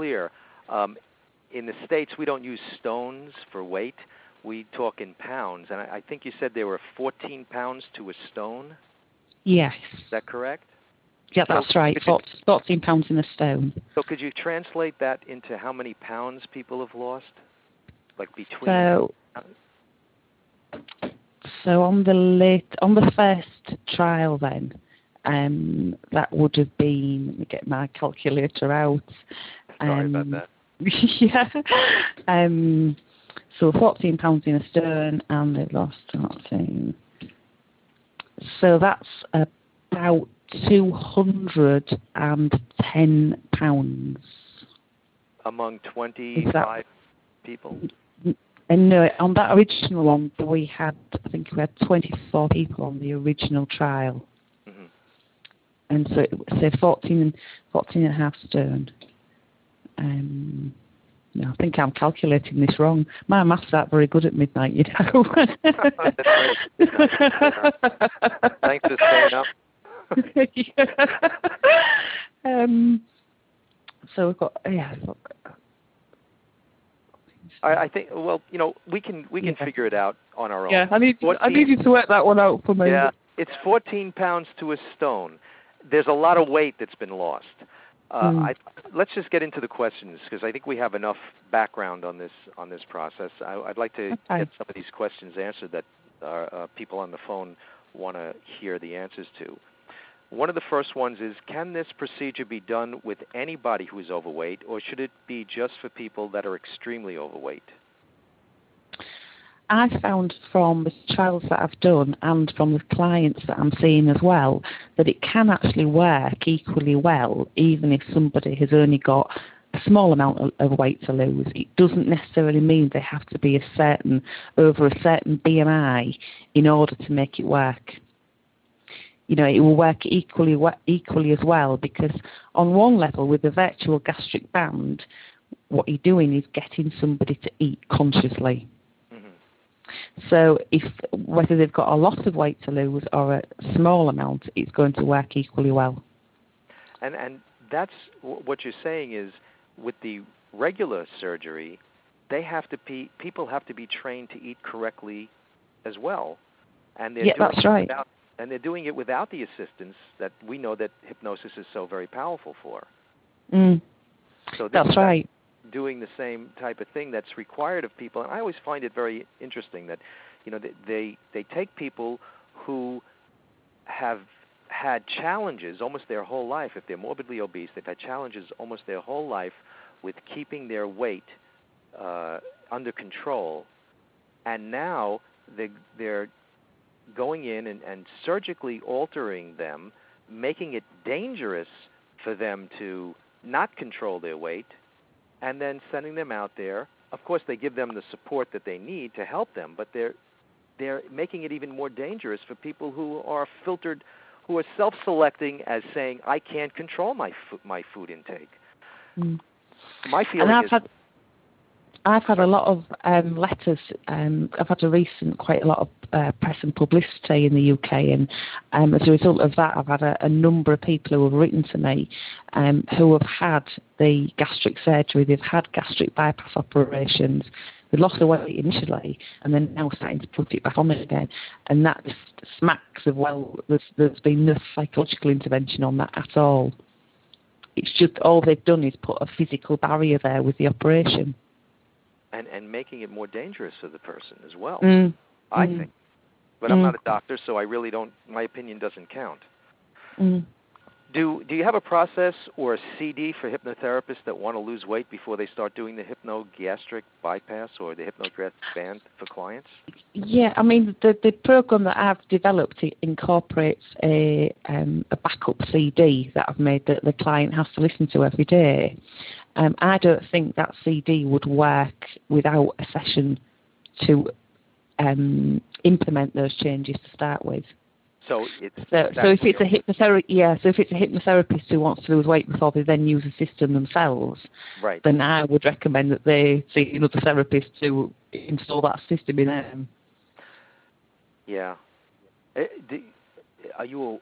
clear, in the States we don't use stones for weight. We talk in pounds, and I think you said they were 14 pounds to a stone? Yes. Is that correct? Yeah, that's right, 14 pounds in a stone. So could you translate that into how many pounds people have lost? Like between... So on the first trial then, that would have been, let me get my calculator out. Sorry about that. Yeah. So 14 pounds in a stone, and they lost 14. So that's about 210 pounds. Among 25 people? And no, on that original one, I think we had 24 people on the original trial. Mm-hmm. And so it was 14 and a half stone. No, I think I'm calculating this wrong. My maths aren't very good at midnight, you know. Thanks for staying up. So we've got, I think, well, you know, we can figure it out on our own. Yeah, I need you to work that one out for me. Yeah, it's 14 pounds to a stone. There's a lot of weight that's been lost. Let's just get into the questions, because I think we have enough background on this process. I'd like to get some of these questions answered that people on the phone want to hear the answers to. One of the first ones is, can this procedure be done with anybody who is overweight, or should it be just for people that are extremely overweight? I found from the trials that I've done and from the clients that I'm seeing as well that it can actually work equally well even if somebody has only got a small amount of weight to lose. It doesn't necessarily mean they have to be over a certain BMI in order to make it work. You know, it will work equally as well, because on one level with the virtual gastric band, what you're doing is getting somebody to eat consciously. So whether they've got a lot of weight to lose or a small amount, it's going to work equally well. And that's what you're saying is, with the regular surgery, people have to be trained to eat correctly as well. And that's right. And they're doing it without the assistance that we know that hypnosis is so very powerful for. So that's right. Doing the same type of thing that's required of people. And I always find it very interesting that, you know, they take people who have had challenges almost their whole life. If they're morbidly obese, they've had challenges almost their whole life with keeping their weight under control. And now they're going in and surgically altering them, making it dangerous for them to not control their weight, and then sending them out there. Of course, they give them the support that they need to help them, but they're making it even more dangerous for people who are filtered, who are self-selecting as saying, I can't control my food intake. My feeling is... I've had a lot of letters. I've had quite a lot of press and publicity in the UK, and as a result of that, I've had a number of people who have written to me who have had the gastric surgery. They've had gastric bypass operations. They lost the weight initially, and then now starting to put it back on again. And that smacks of, well, there's been no psychological intervention on that at all. It's just all they've done is put a physical barrier there with the operation. And making it more dangerous for the person as well, I think. But I'm not a doctor, so I really don't, my opinion doesn't count. Do you have a process or a CD for hypnotherapists that want to lose weight before they start doing the hypnogastric bypass or the hypnogastric band for clients? Yeah, I mean, the program that I've developed, it incorporates a backup CD that I've made that the client has to listen to every day. I don't think that CD would work without a session to implement those changes to start with. So if it's a hypnotherapist who wants to lose weight before they then use the system themselves, right, then I would recommend that they see another therapist to install that system in them. Yeah. Are you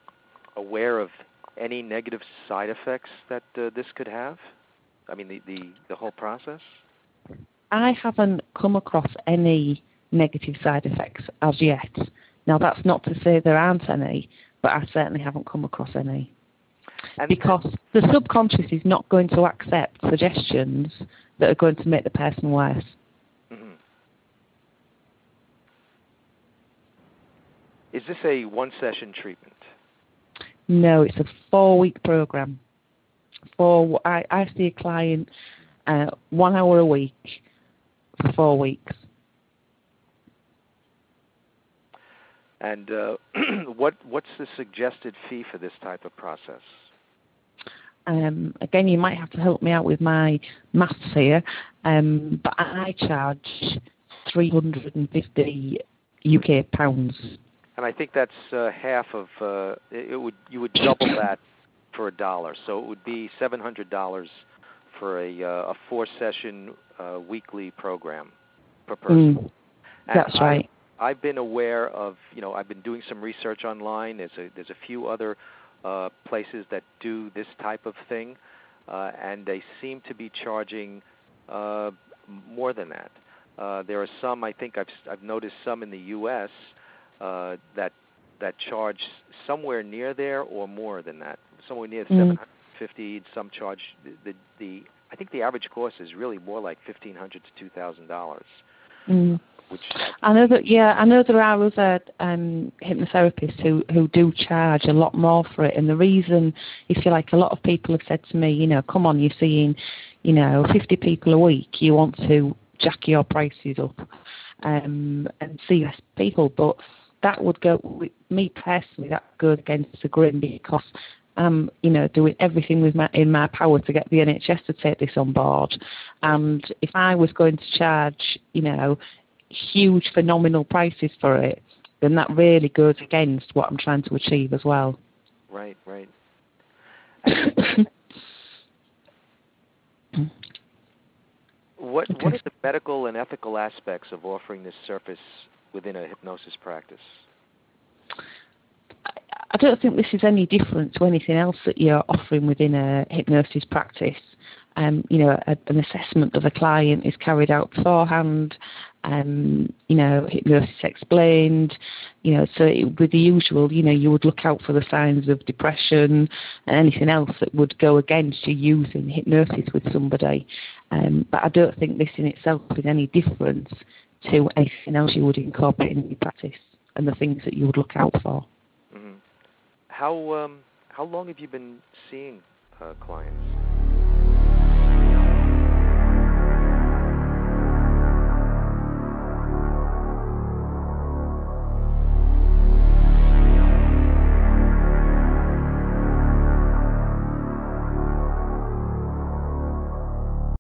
aware of any negative side effects that this could have? I mean, the whole process? I haven't come across any negative side effects as yet. Now, that's not to say there aren't any, but I certainly haven't come across any. Because the subconscious is not going to accept suggestions that are going to make the person worse. Mm-hmm. Is this a one-session treatment? No, it's a 4-week program. I see a client 1 hour a week for 4 weeks. And what's the suggested fee for this type of process? Again, you might have to help me out with my maths here, but I charge 350 UK pounds. And I think that's half of you would double that for $1, so it would be $700 for a 4-session weekly program per person. That's right. I've been aware of, I've been doing some research online. There's a few other places that do this type of thing, and they seem to be charging more than that. There are some, I think I've noticed some in the U.S. That charge somewhere near there or more than that, somewhere near 750. Some charge I think the average cost is really more like $1,500 to $2,000. Which I know there are other hypnotherapists who do charge a lot more for it, and the reason, if you like, a lot of people have said to me, come on, you're seeing, 50 people a week, you want to jack your prices up and see less people, but that would go, with me personally, that goes against the grain because I'm, doing everything in my power to get the NHS to take this on board, and if I was going to charge, huge phenomenal prices for it, then that really goes against what I'm trying to achieve as well. Right. What are the medical and ethical aspects of offering this service within a hypnosis practice? I don't think this is any different to anything else that you're offering within a hypnosis practice. An assessment of a client is carried out beforehand, hypnosis explained, so with the usual, you would look out for the signs of depression and anything else that would go against you using hypnosis with somebody. But I don't think this in itself is any different to anything else you would incorporate in your practice and the things that you would look out for. Mm-hmm. How long have you been seeing clients?